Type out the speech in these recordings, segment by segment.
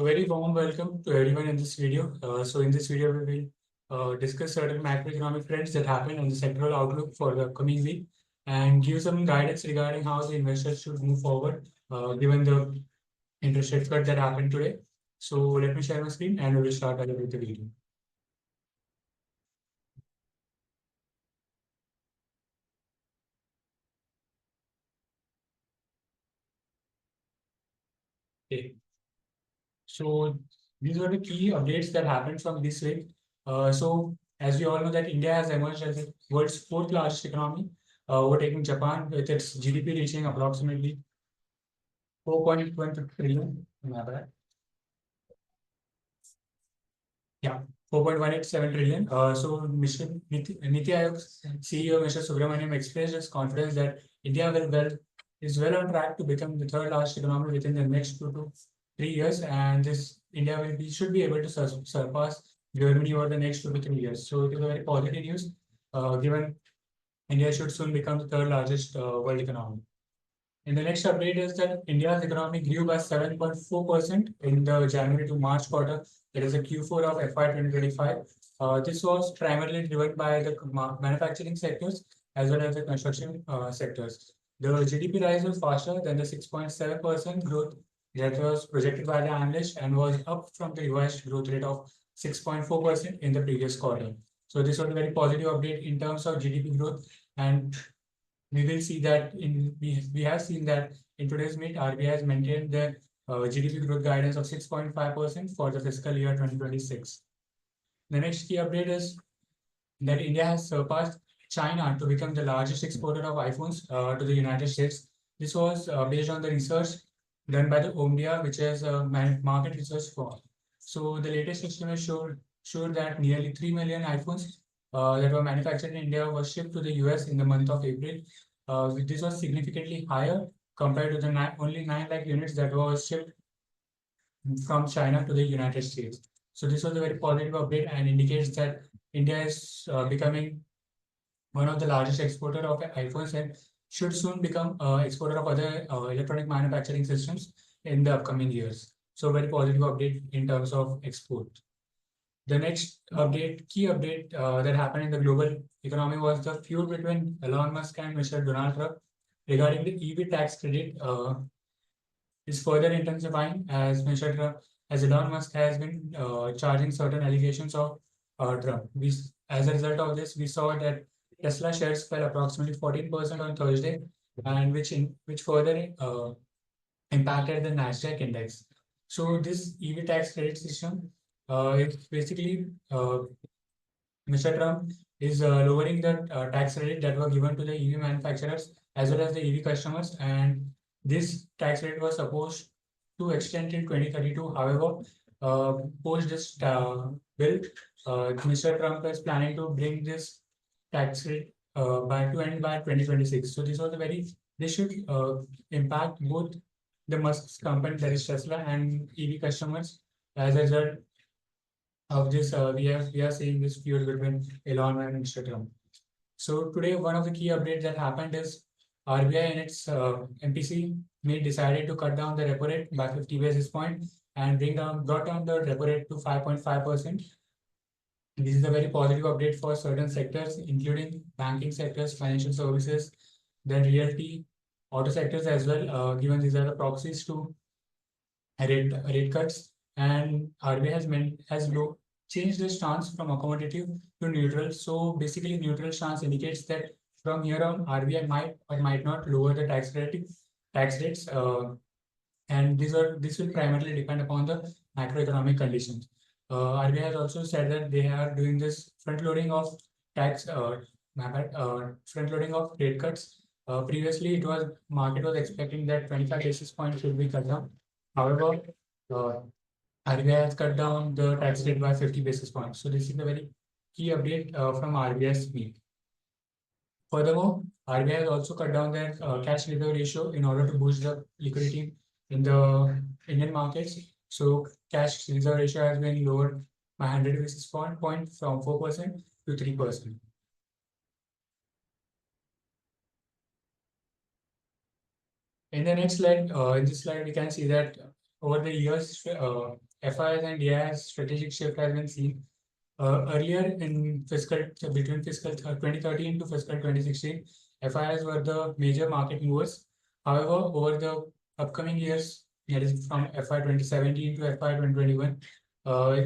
A very warm welcome to everyone in this video. So in this video, we will discuss certain macroeconomic trends that happen on the sectoral outlook for the coming week and give some guidance regarding how the investors should move forward given the interest rate cut that happened today. So let me share my screen and we will start with the video. Okay. So these are the key updates that happened from this week. So as we all know that India has emerged as the world's fourth largest economy, overtaking Japan with its GDP reaching approximately 4.1 trillion. Am I right? Yeah, 4.187 trillion. So Mr. Niti Aayog's CEO, Mr. Subramaniam, expressed his confidence that India is well on track to become the third largest economy within the next 2 to 3 years, and this India should be able to surpass Germany over the next 2 to 3 years. So it is a very positive news, given India should soon become the third largest world economy. And the next update is that India's economy grew by 7.4% in the January to March quarter. That is a Q4 of FY 2025. This was primarily driven by the manufacturing sectors as well as the construction sectors. The GDP rise was faster than the 6.7% growth that was projected by the analyst and was up from the revised growth rate of 6.4% in the previous quarter. So this was a very positive update in terms of GDP growth, and we will see that we have seen that in today's meet, RBI has maintained the GDP growth guidance of 6.5% for the fiscal year 2026. The next key update is that India has surpassed China to become the largest exporter of iPhones to the United States. This was based on the research done by the Omdia, which is a market research firm. So the latest estimate showed that nearly 3 million iPhones that were manufactured in India were shipped to the US in the month of April. This was significantly higher compared to the only 9 lakh units that were shipped from China to the United States. So this was a very positive update and indicates that India is becoming one of the largest exporter of iPhones and should soon become exporter of other electronic manufacturing systems in the upcoming years. So very positive update in terms of export. The next update, key update that happened in the global economy was the feud between Elon Musk and Mr. Donald Trump regarding the EV tax credit is further intensifying as Mr. Trump, as Elon Musk has been charging certain allegations of Trump. As a result of this, we saw that Tesla shares fell approximately 14% on Thursday, and which further impacted the Nasdaq index. So this EV tax credit system is basically Mr. Trump is lowering the tax credit that were given to the EV manufacturers as well as the EV customers, and this tax rate was supposed to extend till 2032. However, post this bill, Mr. Trump is planning to bring this tax rate to end by 2026. So this should impact both the Musk's company, that is Tesla, and EV customers. As a result of this, we are seeing this feud between Elon and Mr. Trump. So today, one of the key updates that happened is RBI and its MPC decided to cut down the repo rate by 50 basis points and brought down the repo rate to 5.5%. This is a very positive update for certain sectors, including banking sectors, financial services, then realty, auto sectors as well, given these are the proxies to rate cuts. And RBI has changed the stance from accommodative to neutral. So basically, neutral stance indicates that from here on, RBI might or might not lower the tax rates, and this will primarily depend upon the macroeconomic conditions. RBI has also said that they are doing this front loading of front loading of rate cuts. Previously, market was expecting that 25 basis points should be cut down. However, RBI has cut down the tax rate by 50 basis points. So this is a very key update from RBI's meet. Furthermore, RBI has also cut down their cash reserve ratio in order to boost the liquidity in the Indian markets. So cash reserve ratio has been lowered by 100 basis point from 4% to 3%. In the next slide, in this slide, we can see that over the years, FIs and DIs strategic shift has been seen. Earlier in between fiscal 2013 to fiscal 2016, FIs were the major market movers. However, over the upcoming years, that is from FI 2017 to FI 2021,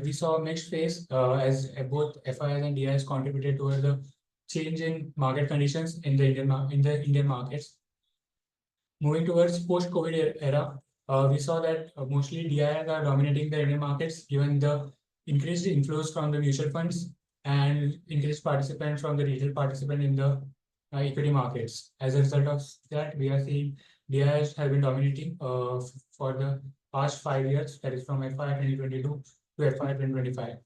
we saw a mixed phase as both FIs and DIs contributed toward the change in market conditions in the Indian markets. Moving towards post-COVID era, we saw that mostly DIs are dominating the Indian markets given the increased inflows from the mutual funds and increased participants from the retail participant in the equity markets. As a result of that, we are seeing DIs have been dominating for the past 5 years, that is from FI 2022 to FI 2025.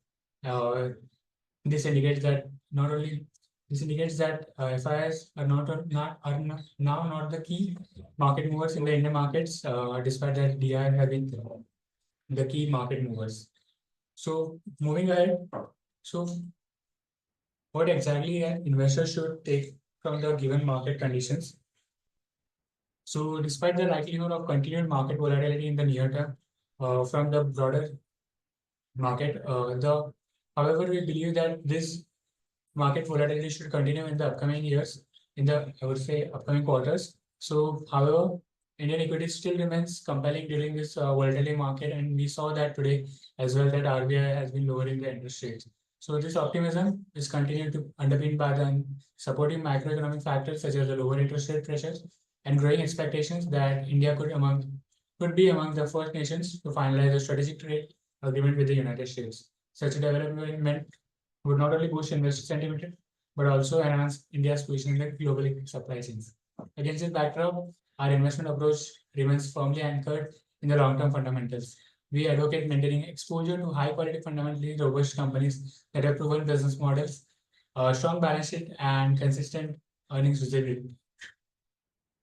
This indicates that FIs are now not the key market movers in the Indian markets, despite that DI have been the key market movers. So moving ahead, so what exactly investors should take from the given market conditions? So despite the likelihood of continued market volatility in the near term from the broader market, however, we believe that this market volatility should continue in the upcoming years, I would say upcoming quarters. So, however, Indian equity still remains compelling during this volatile market, and we saw that today as well that RBI has been lowering the interest rates. So this optimism is continued to underpinned by the supporting macroeconomic factors such as the lower interest rate pressures and growing expectations that India could be among the first nations to finalize a strategic trade agreement with the United States. Such a development would not only boost investor sentiment, but also enhance India's position in the global supply chains. Against this backdrop, our investment approach remains firmly anchored in the long-term fundamentals. We advocate maintaining exposure to high-quality, fundamentally robust companies that have proven business models, strong balance sheet, and consistent earnings visibility.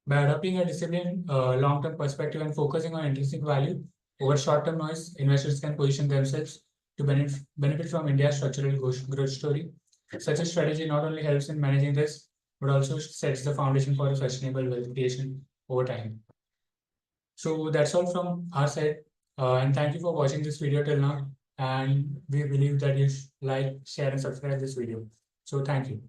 By adopting a disciplined long-term perspective and focusing on intrinsic value over short-term noise, investors can position themselves to benefit from India's structural growth story. Such a strategy not only helps in managing this, but also sets the foundation for a sustainable wealth creation over time. So that's all from our side. And thank you for watching this video till now. And we believe that you like, share, and subscribe this video. So thank you.